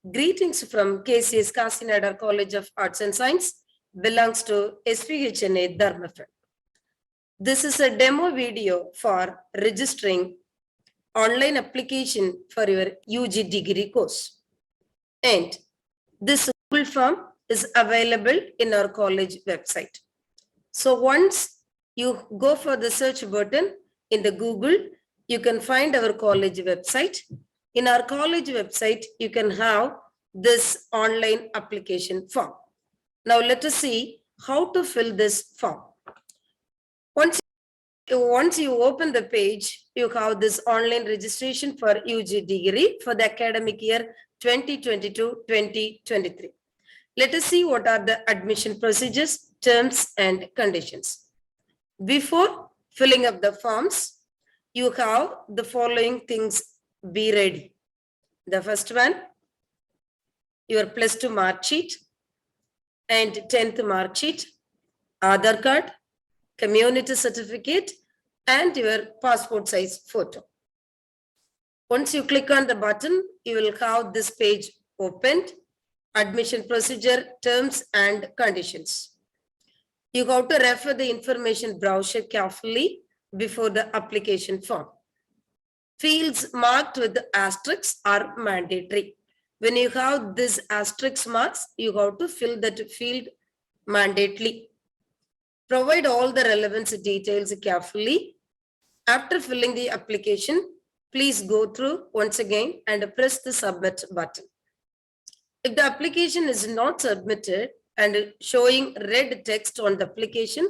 Greetings from K.C.S. Nadar College of Arts and Science, belongs to SPH Chennai, Dharmafed. This is a demo video for registering online application for your UG degree course. And this Google form is available in our college website. So once you go for the search button in the Google, you can find our college website. In our college website, you can have this online application form. Now let us see how to fill this form. Once you open the page, you have this online registration for UG degree for the academic year 2022-2023. Let us see what are the admission procedures, terms and conditions. Before filling up the forms, you have the following things be ready. The first one, your plus 2 mark sheet and 10th mark sheet, Aadhaar card, community certificate, and your passport size photo. Once you click on the button, you will have this page opened, admission procedure, terms and conditions. You have to refer the information brochure carefully before the application form. Fields marked with asterisks are mandatory. When you have this asterisk marks, you have to fill that field mandatorily. Provide all the relevant details carefully. After filling the application, please go through once again and press the submit button. If the application is not submitted and showing red text on the application,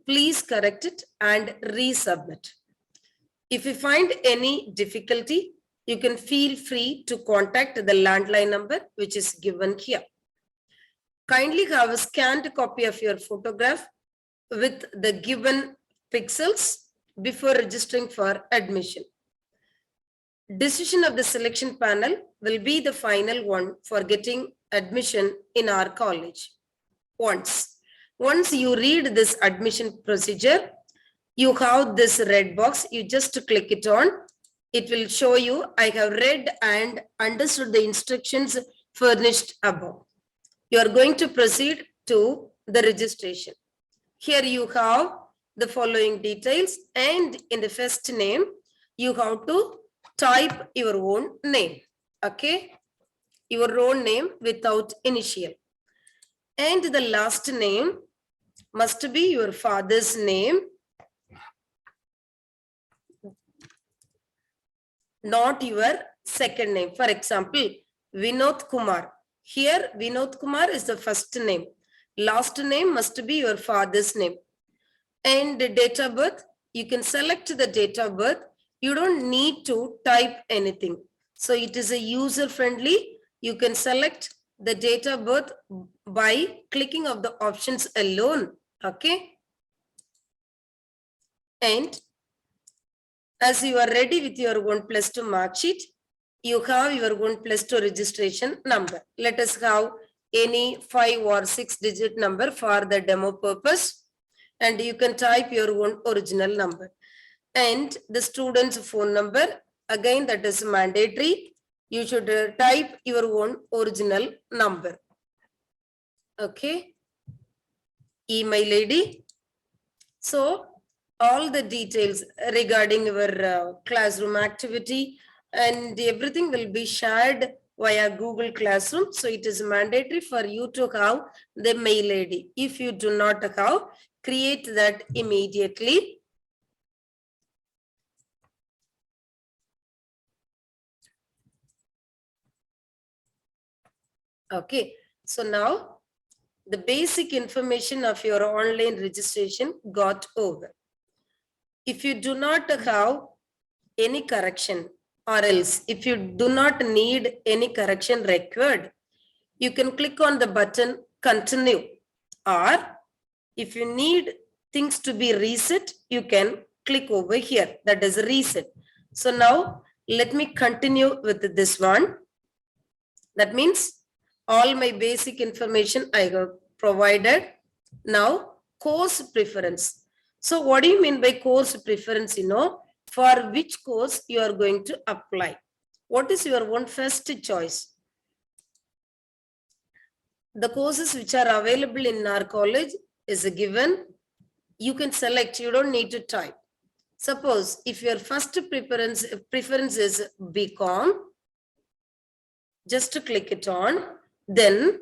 please correct it and resubmit. If you find any difficulty, you can feel free to contact the landline number which is given here. Kindly have a scanned copy of your photograph with the given pixels before registering for admission. Decision of the selection panel will be the final one for getting admission in our college. Once you read this admission procedure, you have this red box, you just click it on. It will show you, I have read and understood the instructions furnished above. You are going to proceed to the registration. Here you have the following details, and in the first name, you have to type your own name, okay? Your own name without initial. And the last name must be your father's name, not your second name. For example, Vinod Kumar. Here, Vinod Kumar is the first name. Last name must be your father's name. And the date of birth, you can select the date of birth. You don't need to type anything. So it is a user friendly. You can select the date of birth by clicking of the options alone. Okay. And as you are ready with your 1+2 mark sheet, you have your 1+2 registration number. Let us have any 5 or 6 digit number for the demo purpose. And you can type your own original number. And the student's phone number, again, that is mandatory. You should type your own original number. Okay. Email ID. So, all the details regarding your classroom activity and everything will be shared via Google Classroom. So it is mandatory for you to have the mail ID. If you do not have, create that immediately. Okay, so now the basic information of your online registration got over. If you do not have any correction, or else if you do not need any correction required, you can click on the button continue, or if you need things to be reset, you can click over here, that is reset. So now let me continue with this one. That means all my basic information I have provided. Now course preference. So what do you mean by course preference? For which course you are going to apply? What is your one first choice? the courses which are available in our college is given. You can select, you don't need to type. Suppose if your first preference is BCom, just to click it on, then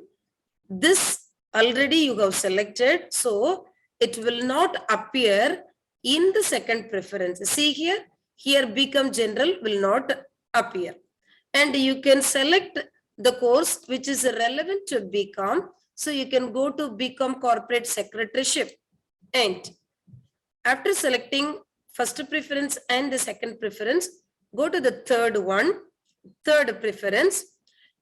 this already you have selected, so it will not appear in the second preference. See here become general will not appear. And you can select the course which is relevant to BCom. So you can go to BCom corporate secretaryship, and after selecting first preference and the second preference, go to the third preference.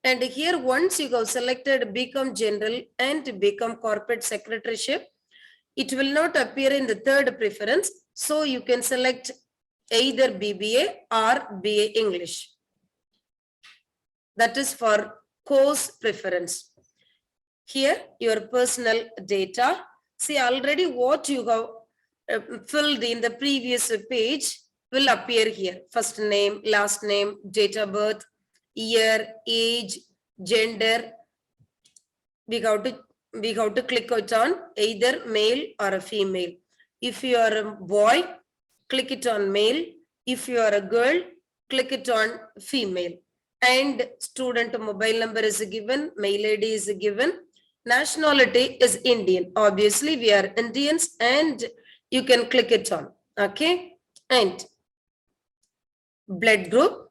And here once you have selected BCom general and BCom corporate secretaryship, it will not appear in the third preference. So you can select either BBA or BA English. That is for course preference. Here your personal data. See already what you have filled in the previous page will appear here. First name, last name, date of birth, year, age, gender. We have to click it on either male or a female. If you are a boy, click it on male. If you are a girl, click it on female. And student mobile number is given, mail ID is given. Nationality is Indian. Obviously, we are Indians, and you can click it on. Okay. And blood group.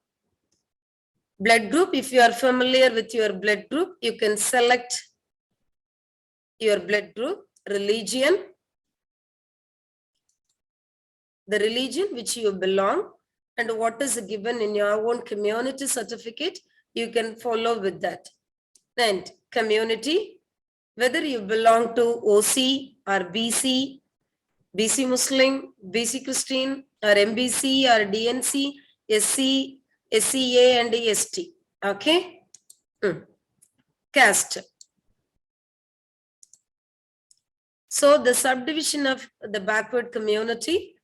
Blood group, if you are familiar with your blood group, you can select your blood group. Religion, the religion which you belong, and what is given in your own community certificate, you can follow with that. And community, whether you belong to OC or BC, BC Muslim, BC Christian, or MBC or DNC, SC, SCA and ST. Okay. Caste. So the subdivision of the backward community,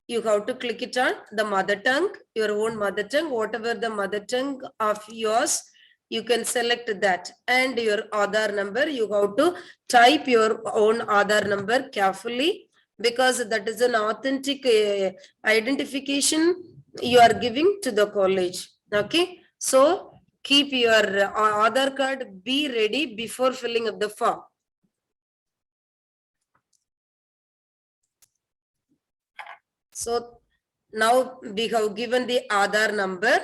you have to click it on the mother tongue, your own mother tongue, whatever the mother tongue of yours, you can select that. And your Aadhaar number, you have to type your own Aadhaar number carefully, because that is an authentic identification you are giving to the college. Okay. So keep your Aadhaar card, be ready before filling up the form. So now we have given the Aadhaar number.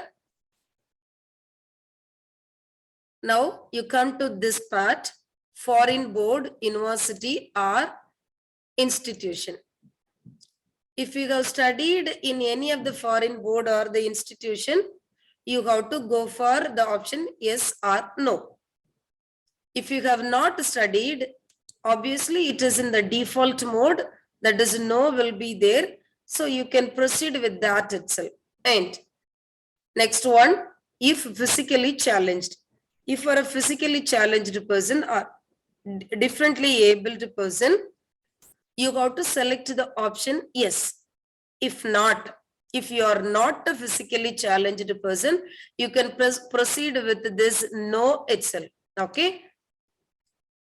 Now you come to this part, foreign board, university or institution. If you have studied in any of the foreign board or the institution, you have to go for the option yes or no. If you have not studied, obviously it is in the default mode, that is no will be there. So you can proceed with that itself. And next one, if physically challenged. If you are a physically challenged person or differently abled person, you have to select the option yes. If not, if you are not a physically challenged person, you can proceed with this no itself. Okay.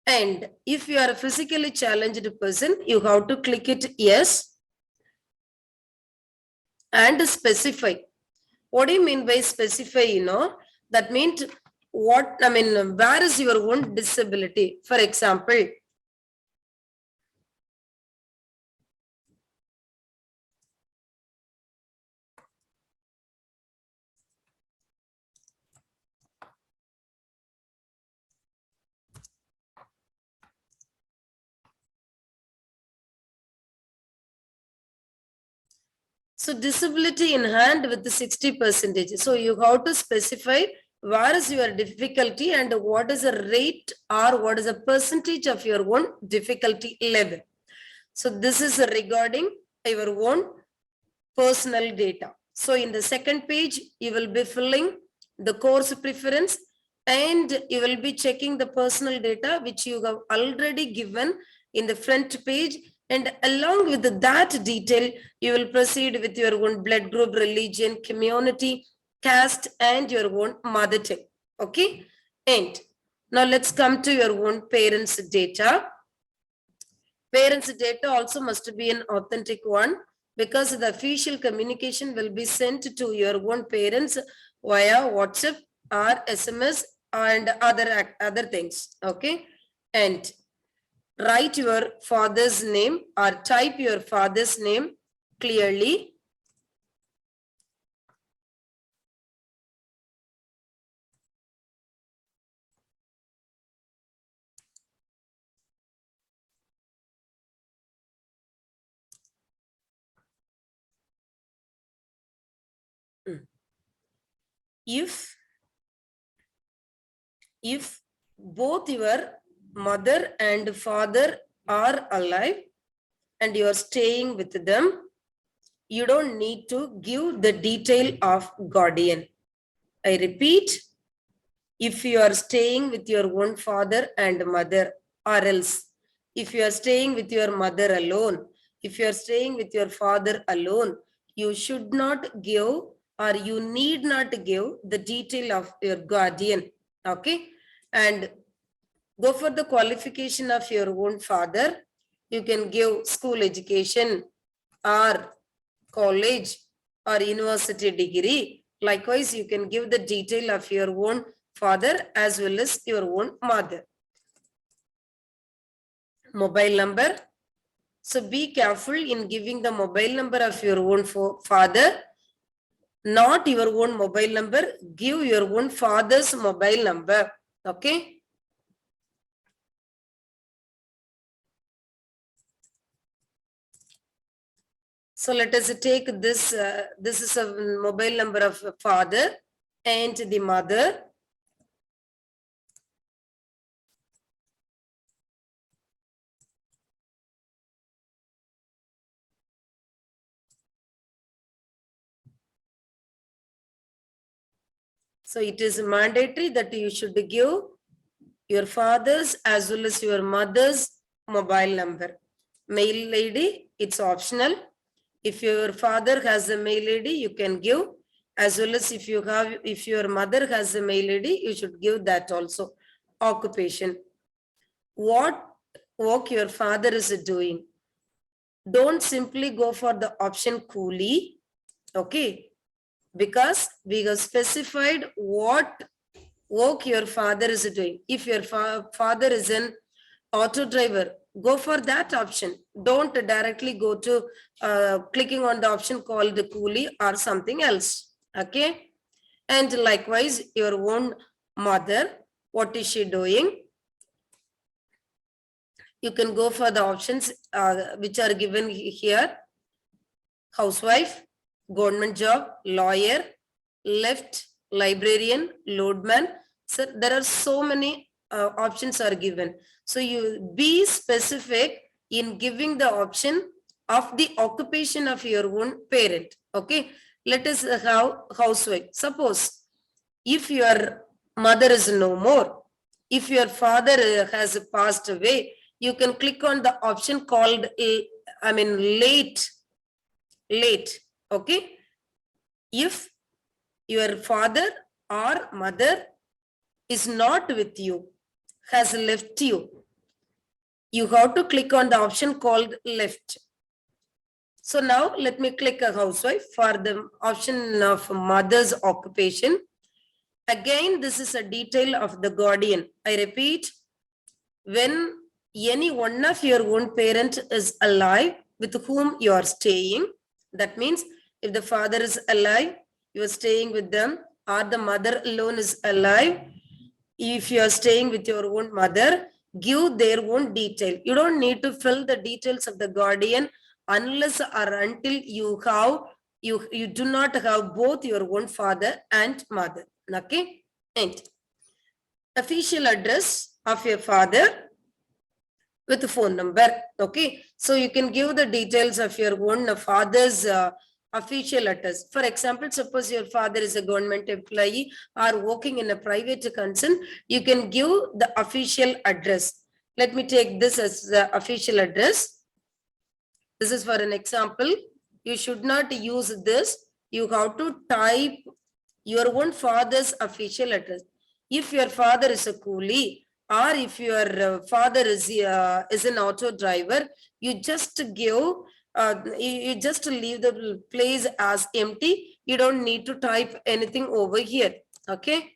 And if you are a physically challenged person, you have to click it yes and specify. What do you mean by specify? That means what, where is your own disability? For example, so disability in hand with the 60%. So you have to specify where is your difficulty and what is the rate or what is the percentage of your own difficulty level. So this is regarding your own personal data. So in the second page, you will be filling the course preference and you will be checking the personal data which you have already given in the front page. And along with that detail, you will proceed with your own blood group, religion, community, caste, and your own mother tongue. Okay. And Now let's come to your own parents' data. Parents' data also must be an authentic one because the official communication will be sent to your own parents via WhatsApp or SMS and other things. Okay. And write your father's name or type your father's name clearly. If both your mother and father are alive and you are staying with them, you don't need to give the detail of guardian. I repeat, if you are staying with your own father and mother, or else if you are staying with your mother alone, if you are staying with your father alone, you should not give or you need not give the detail of your guardian. Okay. And go for the qualification of your own father. You can give school education or college or university degree. Likewise, you can give the detail of your own father as well as your own mother. Mobile number. So be careful in giving the mobile number of your own father, not your own mobile number. Give your own father's mobile number. Okay. So let us take this. This is a mobile number of father and the mother. So it is mandatory that you should give your father's as well as your mother's mobile number. Mail ID, it's optional. If your father has a mail ID, you can give, as well as if your mother has a mail ID, you should give that also. Occupation. What work your father is doing? Don't simply go for the option coolie. Okay. Because we have specified what work your father is doing. If your father is an auto driver, go for that option. Don't directly go to clicking on the option called the coolie or something else. Okay. And likewise, your own mother, what is she doing? You can go for the options which are given here. Housewife, government job, lawyer, left, librarian, loadman. So there are so many options are given. So you be specific in giving the option of the occupation of your own parent. Okay. Let us have housewife. Suppose if your mother is no more, if your father has passed away, you can click on the option called, late. Okay. If your father or mother is not with you, has left you, you have to click on the option called left. So now let me click a housewife for the option of mother's occupation. Again, this is a detail of the guardian. I repeat, when any one of your own parent is alive with whom you are staying, that means if the father is alive, you are staying with them, or the mother alone is alive, if you are staying with your own mother, give their own detail. You don't need to fill the details of the guardian unless or until you do not have both your own father and mother. Okay. And official address of your father with the phone number. Okay. So you can give the details of your own father's official address. For example, suppose your father is a government employee or working in a private concern, you can give the official address. Let me take this as the official address. This is for an example. You should not use this. You have to type your own father's official address. If your father is a coolie, or if your father is an auto driver, you just give, you just leave the place as empty. You don't need to type anything over here. Okay.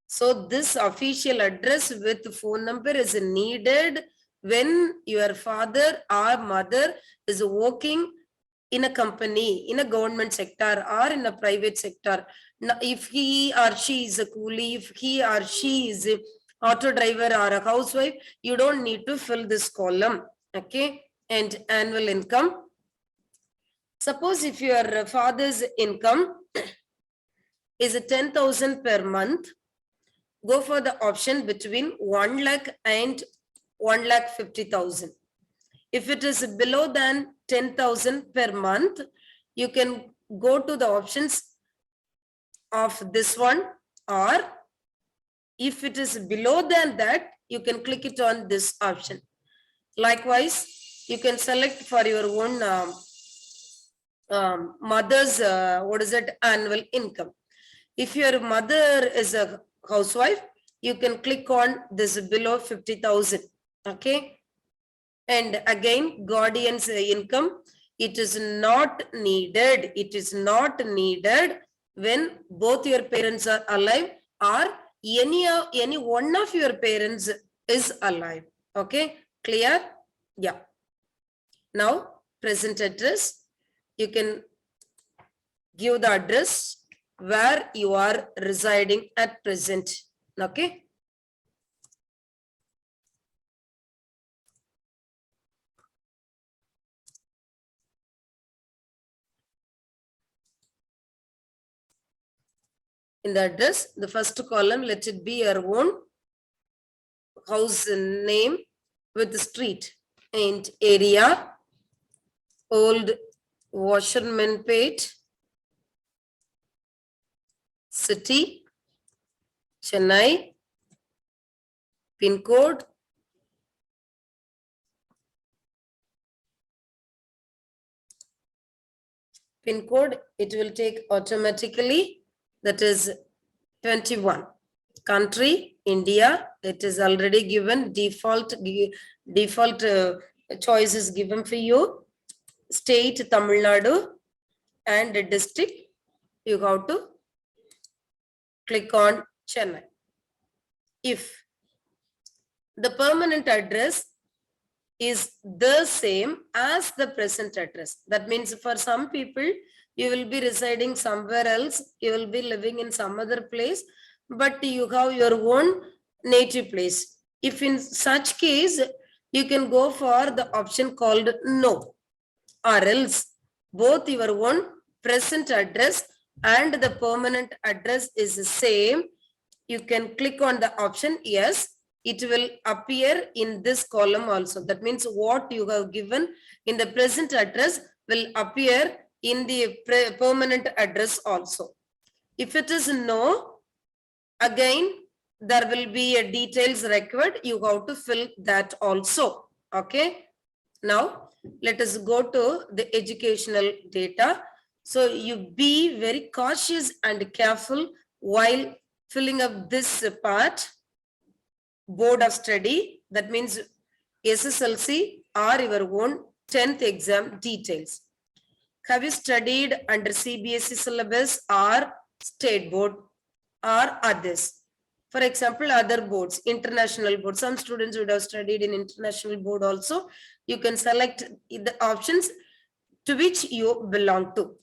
So this official address with phone number is needed when your father or mother is working in a company, in a government sector or in a private sector. Now, if he or she is a coolie, if he or she is a auto driver or a housewife, you don't need to fill this column. Okay. And annual income. Suppose if your father's income is 10,000 per month, go for the option between 1 lakh and 1,50,000. If it is below than 10,000 per month, you can go to the options of this one, or if it is below than that, you can click it on this option. Likewise, you can select for your own mother's, annual income. If your mother is a housewife, you can click on this below 50,000. Okay. And again, guardian's income, it is not needed. It is not needed when both your parents are alive or any one of your parents is alive. Okay, clear? Yeah. Now, present address, you can give the address where you are residing at present. Okay. In the address, the first column, let it be your own house name with the street and area. Old Washermanpet, city, Chennai, pin code, it will take automatically, that is 21. Country, India, it is already given, default choice is given for you. State, Tamil Nadu, and district, you have to click on Chennai. If the permanent address is the same as the present address, that means for some people, you will be residing somewhere else, you will be living in some other place, but you have your own native place. If in such case, you can go for the option called no, or else both your own present address and the permanent address is the same, you can click on the option yes. It will appear in this column also. That means what you have given in the present address will appear in the permanent address also. If it is no, again, there will be a details required. You have to fill that also. Okay. Now, let us go to the educational data. So you be very cautious and careful while filling up this part. Board of study, that means SSLC or your own 10th exam details. Have you studied under CBSE syllabus or state board or others? For example, other boards, international board. Some students would have studied in international board also. You can select the options to which you belong to.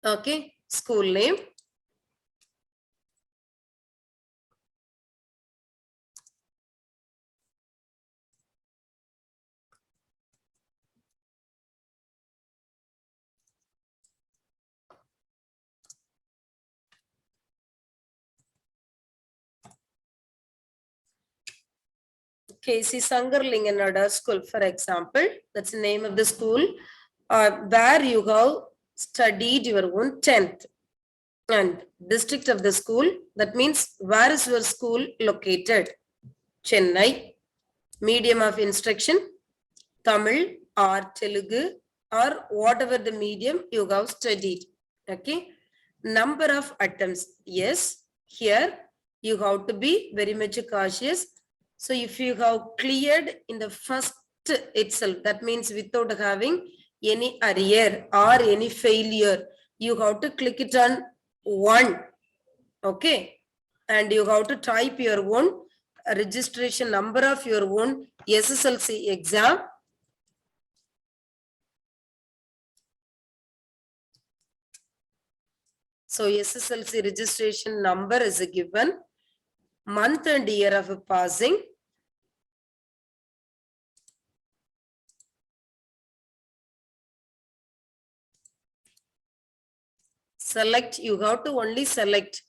Okay, school name. K.C.S. Nadar school, for example, that's the name of the school, where you have studied your own 10th. And district of the school, that means where is your school located? Chennai. Medium of instruction, Tamil or Telugu or whatever the medium you have studied. Okay. Number of attempts. Yes, here you have to be very much cautious. So if you have cleared in the first itself, that means without having any arrear or any failure, you have to click it on 1. Okay. And you have to type your own registration number of your own SSLC exam. So SSLC registration number is given, month and year of passing, select, you have to only select.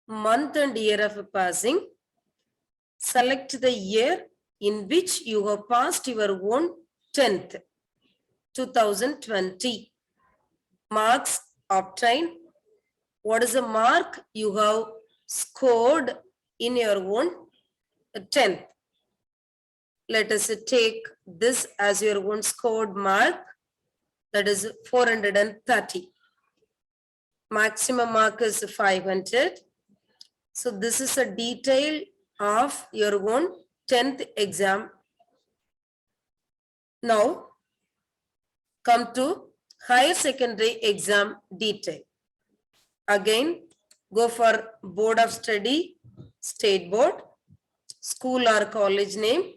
Month and year of passing, select the year in which you have passed your own 10th, 2020. Marks obtained. What is the mark you have scored in your own 10th? Let us take this as your own scored mark, that is 430. Maximum mark is 500. So this is a detail of your own 10th exam. Now come to higher secondary exam detail. Again, go for board of study, state board, school or college name,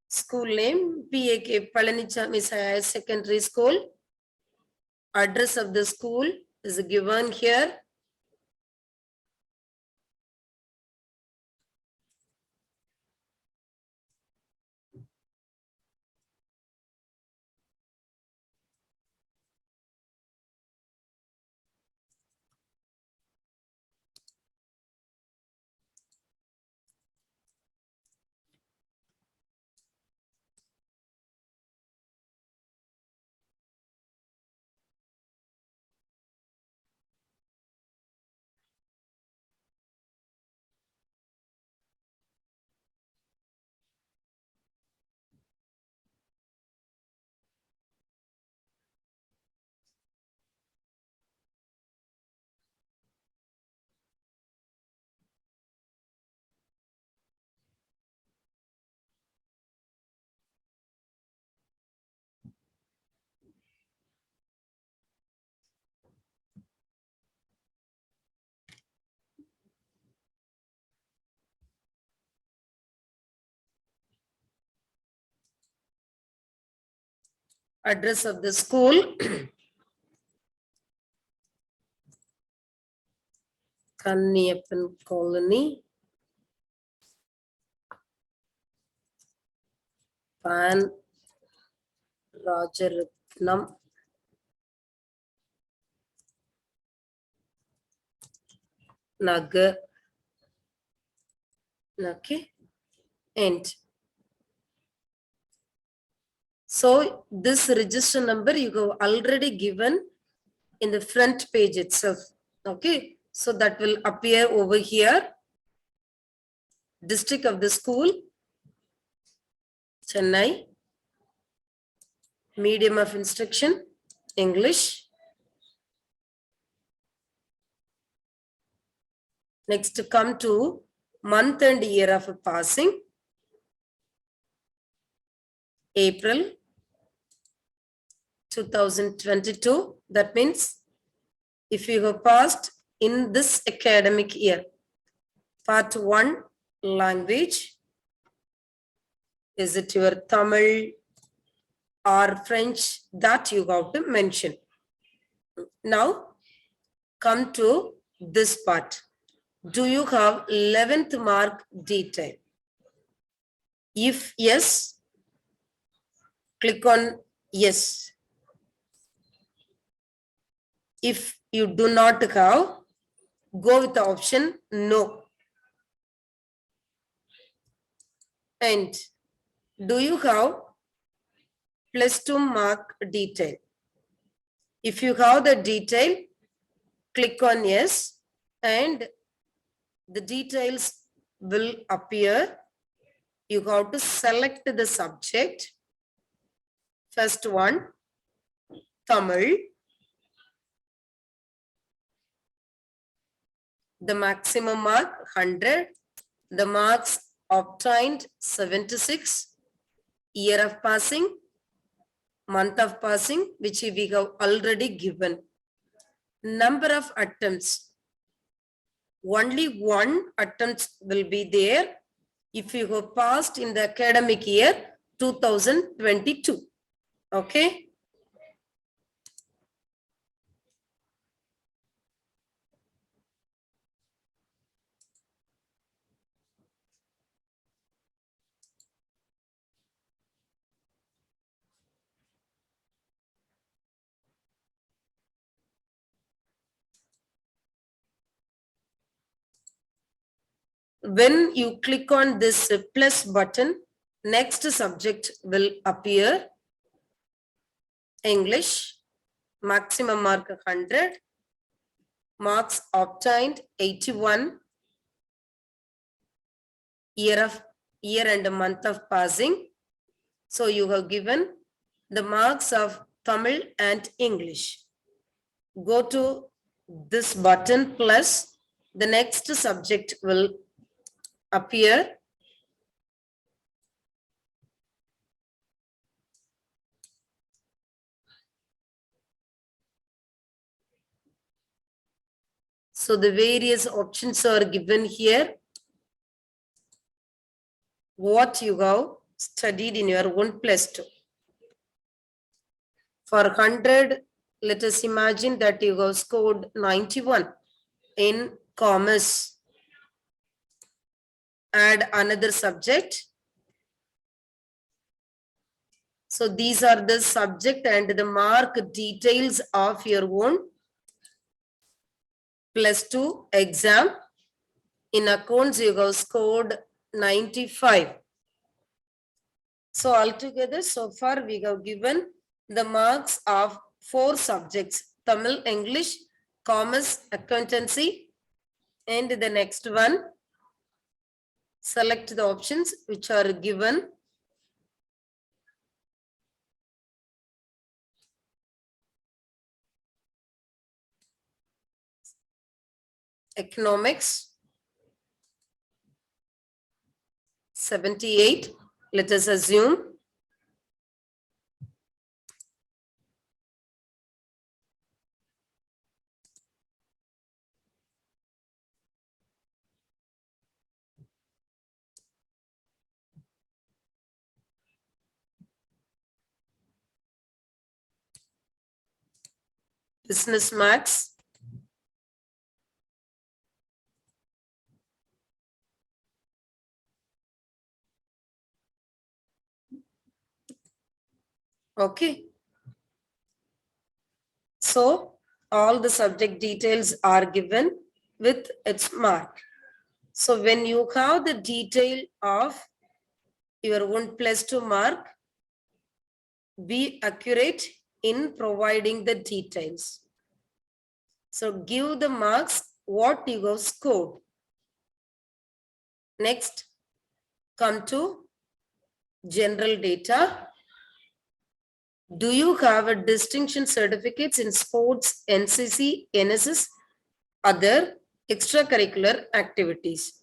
school name, PAK Palanichami Higher Secondary School. Address of the school is given here. Address of the school, Kanniappan Colony, Pan Rajaratnam, Nagar. Okay, and so this register number you have already given in the front page itself. Okay, so that will appear over here. District of the school, Chennai. Medium of instruction, English. Next, come to month and year of passing, April 2022. That means if you have passed in this academic year, part 1 language, is it your Tamil or French, that you have to mention. Now come to this part. Do you have 11th mark detail? If yes, click on yes. If you do not have, go with the option no. And do you have +2 mark detail? If you have the detail, click on yes, and the details will appear. You have to select the subject. First one, Tamil. The maximum mark 100. The marks obtained 76. Year of passing, month of passing, which we have already given. Number of attempts, only one attempt will be there if you have passed in the academic year 2022. Okay. When you click on this plus button, next subject will appear. English, maximum mark 100, marks obtained 81, year and month of passing. So you have given the marks of Tamil and English. Go to this button plus, the next subject will appear. So the various options are given here. What you have studied in your own +2. For 100, let us imagine that you have scored 91 in commerce. Add another subject. So these are the subject and the mark details of your own +2 exam. In accounts, you have scored 95. So altogether, so far we have given the marks of 4 subjects: Tamil, English, Commerce, Accountancy, and the next one, select the options which are given. Economics, 78, let us assume. Business maths, okay. So all the subject details are given with its mark. So when you have the detail of your own +2 mark, be accurate in providing the details. So give the marks what you have scored. Next, come to general data. Do you have a distinction certificates in sports, NCC, NSS, other extracurricular activities?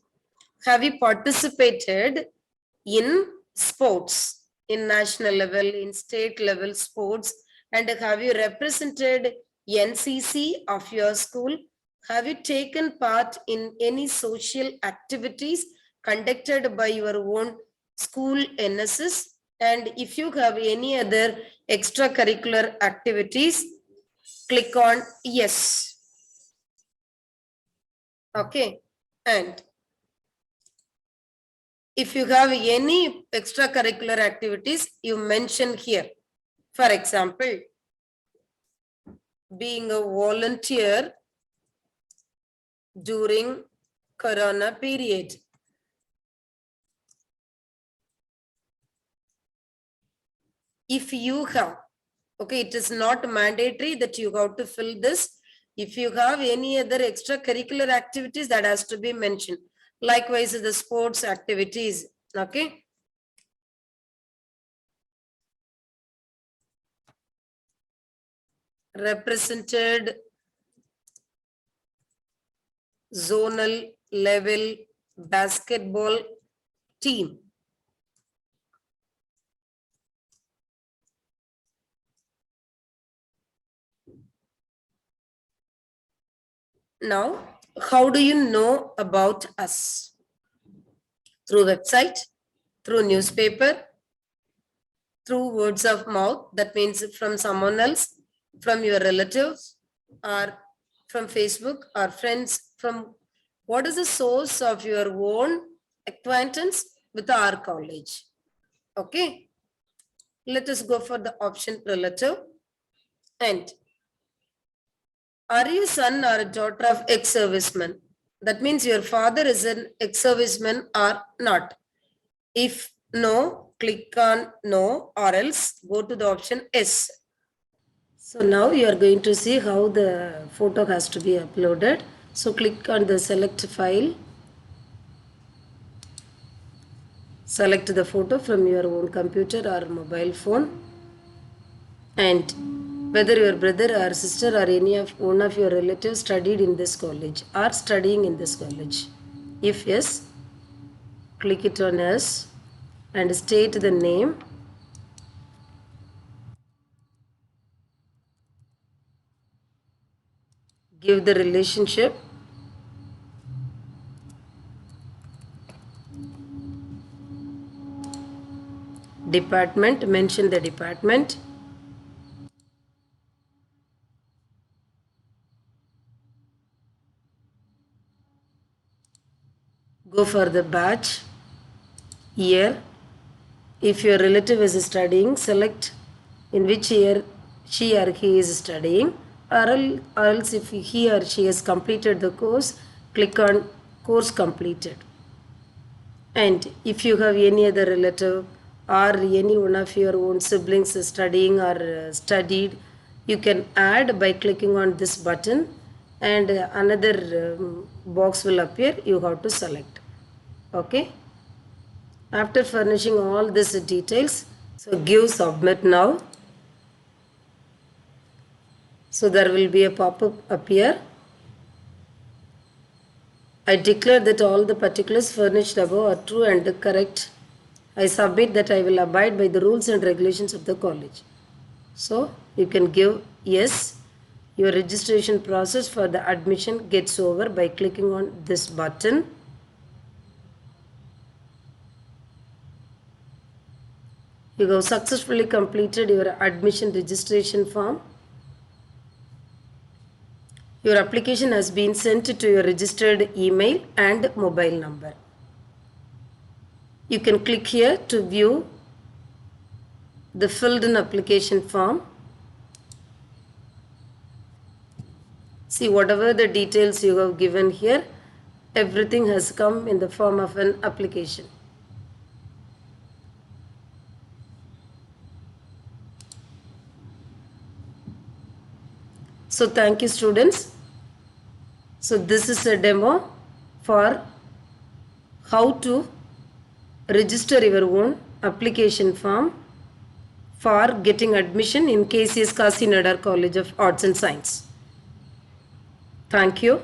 have you participated in sports, in national level, in state level sports, and have you represented NCC of your school? Have you taken part in any social activities conducted by your own school NSS? And if you have any other extracurricular activities, click on yes. Okay. And if you have any extracurricular activities, you mention here. For example, being a volunteer during Corona period. If you have, okay, it is not mandatory that you have to fill this. If you have any other extracurricular activities, that has to be mentioned. Likewise, the sports activities, okay. Represented zonal level basketball team. Now, how do you know about us? Through website, through newspaper, through words of mouth, that means from someone else, from your relatives, or from Facebook, or friends, from what is the source of your own acquaintance with our college? Okay, let us go for the option relative. And are you son or a daughter of ex-serviceman? That means your father is an ex-serviceman or not. If no, click on no, or else go to the option yes. So now you are going to see how the photo has to be uploaded. So click on the select file. Select the photo from your own computer or mobile phone. And whether your brother or sister or any of one of your relatives studied in this college or studying in this college. If yes, click it on yes and state the name. Give the relationship. Department, mention the department. Go for the batch, year. If your relative is studying, select in which year she or he is studying, or else if he or she has completed the course, click on course completed. And if you have any other relative or any one of your own siblings studying or studied, you can add by clicking on this button, and another box will appear. You have to select. Okay. After furnishing all these details, so give submit now. So there will be a pop-up appear. I declare that all the particulars furnished above are true and correct. I submit that I will abide by the rules and regulations of the college. So you can give yes. Your registration process for the admission gets over by clicking on this button. You have successfully completed your admission registration form. Your application has been sent to your registered email and mobile number. You can click here to view the filled in application form. See, whatever the details you have given here, everything has come in the form of an application. So thank you, students. So this is a demo for how to register your own application form for getting admission in K.C.S. Nadar College of Arts and Science. Thank you.